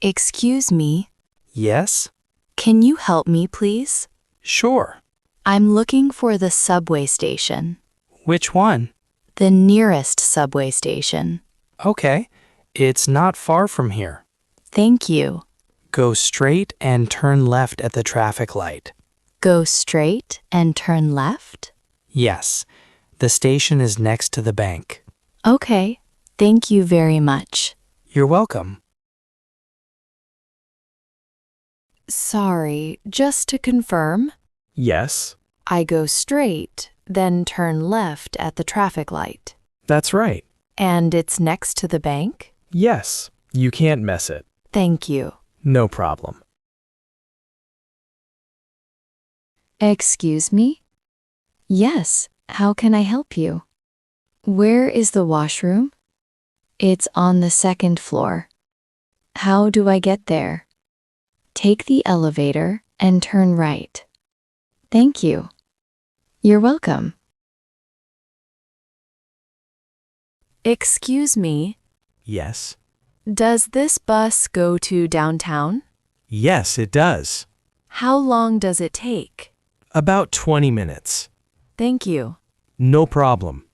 Excuse me, Yes? can you help me, please? Sure. I'm looking for the subway station. Which one? The nearest subway station. Okay. It's not far from here. Thank you. Go straight and turn left at the traffic light. Go straight and turn left? Yes. The station is next to the bank. Okay, thank you very much. You're welcome. Sorry, just to confirm, Yes, I go straight, then turn left at the traffic light. that's right. And it's next to the bank? Yes, you can't miss it. Thank you. No problem. Excuse me? Yes, how can I help you? Where is the washroom? It's on the second floor. How do I get there? Take the elevator and turn right. Thank you. You're welcome. Excuse me, Yes. does this bus go to downtown? Yes, it does. How long does it take? About 20 minutes. Thank you. No problem.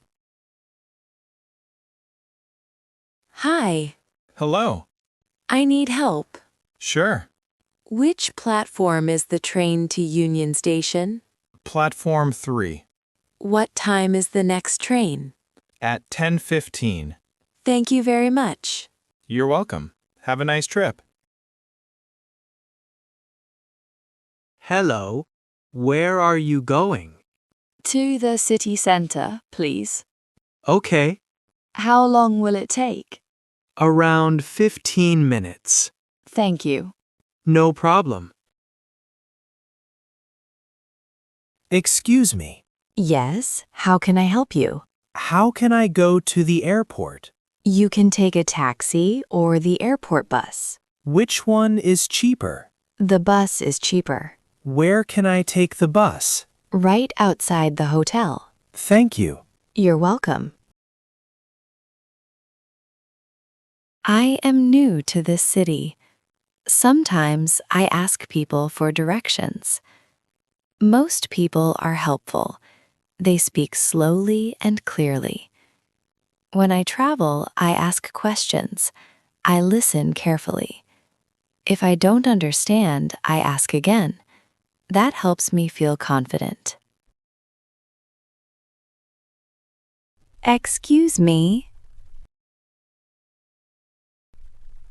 Hi, Hello. I need help. Sure. Which platform is the train to Union Station? Platform 3 What time is the next train? at 10:15. Thank you very much. You're welcome. Have a nice trip. Hello. Where are you going? To the city center, please. Okay. How long will it take? Around 15 minutes. Thank you. No problem. Excuse me. Yes, how can I help you? How can I go to the airport? You can take a taxi or the airport bus. Which one is cheaper? The bus is cheaper. Where can I take the bus? Right outside the hotel. Thank you. You're welcome. I am new to this city. Sometimes I ask people for directions. Most people are helpful. They speak slowly and clearly. When I travel, I ask questions. I listen carefully. If I don't understand, I ask again. That helps me feel confident. Excuse me.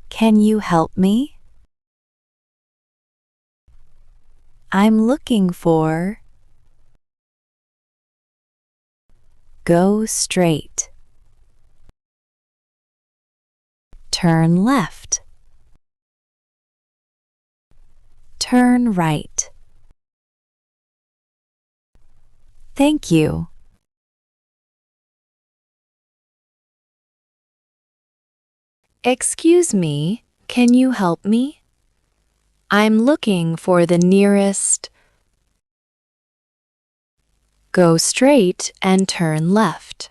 Can you help me? I'm looking for. Go straight. Turn left. Turn right. Thank you. Excuse me, can you help me? I'm looking for the nearest. Go straight and turn left.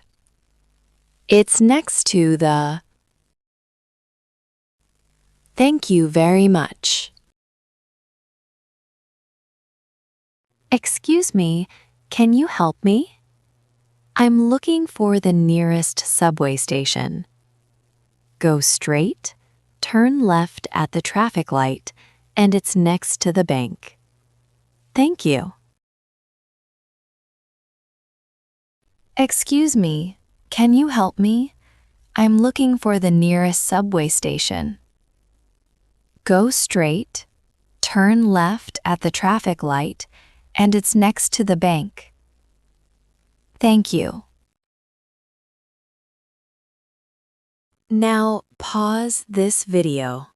It's next to the. Thank you very much. Excuse me, can you help me? I'm looking for the nearest subway station. Go straight, turn left at the traffic light, and it's next to the bank. Thank you. Excuse me, can you help me? I'm looking for the nearest subway station. Go straight, turn left at the traffic light, and it's next to the bank. Thank you. Now pause this video.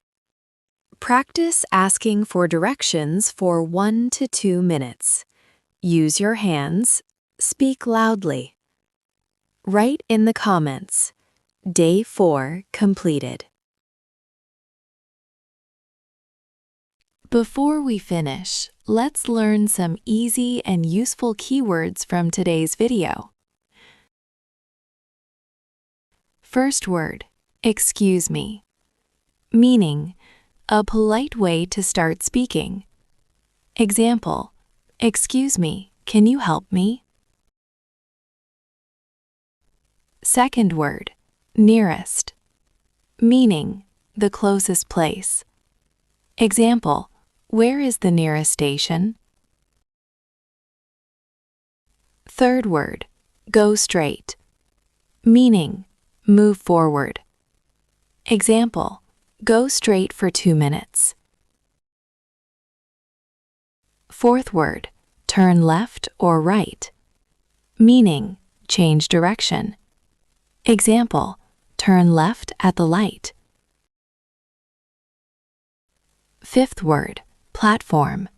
Practice asking for directions for 1 to 2 minutes. Use your hands. Speak loudly. Write in the comments. Day 4 completed. Before we finish, let's learn some easy and useful keywords from today's video. First word, excuse me. Meaning, a polite way to start speaking. Example, excuse me, can you help me? Second word, nearest. Meaning, the closest place. Example, where is the nearest station? Third word, go straight. Meaning, move forward. Example, go straight for 2 minutes. Fourth word, turn left or right. Meaning, change direction. Example, turn left at the light. Fifth word, platform.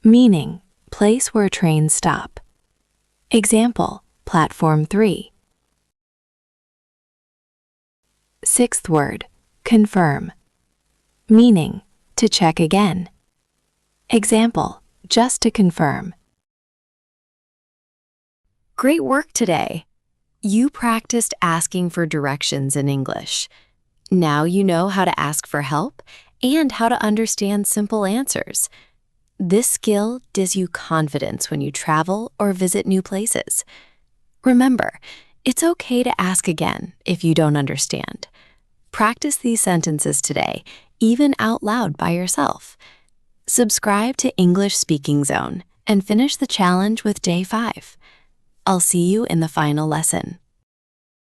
Meaning, place where trains stop. Example, platform 3. Sixth word, confirm. Meaning, to check again. Example, just to confirm. Great work today! You practiced asking for directions in English. Now you know how to ask for help and how to understand simple answers. This skill gives you confidence when you travel or visit new places. Remember, it's okay to ask again if you don't understand. Practice these sentences today, even out loud by yourself. Subscribe to English Speaking Zone and finish the challenge with Day 5. I'll see you in the final lesson.